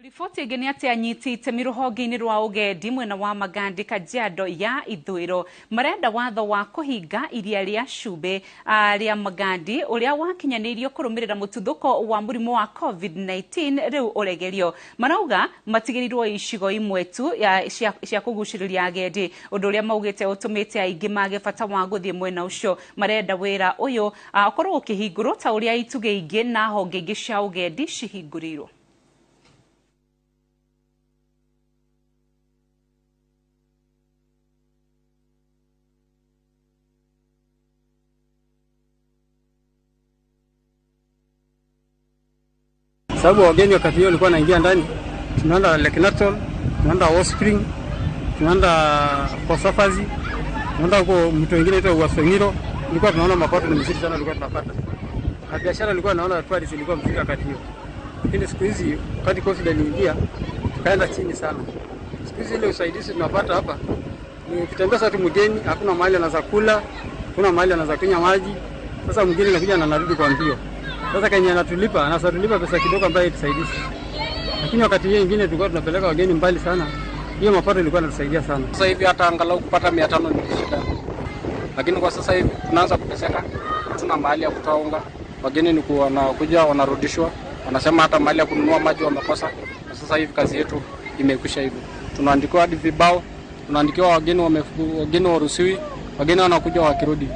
Riboti ĩngĩ atĩ Anyiti itemi rũhonge-inĩ rwa ũgendi mwena wa Magadi Kajiado ya ithũĩro marenda watho wa kũhinga iria rĩa cumbĩ rĩa Magadi ũrĩa wakinyanĩirio kũrũmĩrĩra mũtuthũko wa mũrimũ wa COVID-19 rĩu ũregerio. Marauga matigĩrirwo icigo imwe tu cia kũgucĩrĩria agendi, ũndũ ũrĩa maugĩte ũtũmĩte aingĩ mage bata wa gũthiĩ mwena ũcio. Marenda wĩra ũyũ ũkorwo ũkĩhingũrwo ta ũrĩa itugĩ ingĩ na honge ingĩ cia ũgendi cihingũrĩirwo. Sababu wageni wakati hiyo walikuwa wanaingia ndani, tunaenda Lake Natron, tunaenda Hot Spring, tunaenda kwa Safazi, tunaenda huko mto mwingine inaitwa Uasongiro. Tulikuwa tunaona mapato ni mzuri sana tulikuwa tunapata. Na biashara ilikuwa naona tourist ilikuwa mzuri wakati hiyo. Lakini siku hizi wakati COVID iliingia tukaenda chini sana. Siku hizi ile usaidizi tunapata hapa ni kutembea tu mgeni, hakuna mahali anaweza kula, hakuna mahali anaweza kunywa maji. Sasa mgeni anakuja na anarudi kwa mbio. Sasa Kenya anatulipa pesa kidogo ambayo itusaidie. Lakini wakati hiyo nyingine tulikuwa tunapeleka wageni mbali sana. Hiyo mapato ilikuwa inatusaidia sana. Sasa hivi hata angalau kupata 500 ni shida. Lakini kwa sasa hivi tunaanza kuteseka. Hatuna mahali ya kutoa unga. Wageni ni wanakuja wanarudishwa. Wanasema hata mahali ya kununua maji wamekosa. Na sasa hivi kazi yetu imekwisha hivi. Tunaandikiwa hadi vibao. Tunaandikiwa wageni waruhusiwi. Wageni wanakuja wakirudi.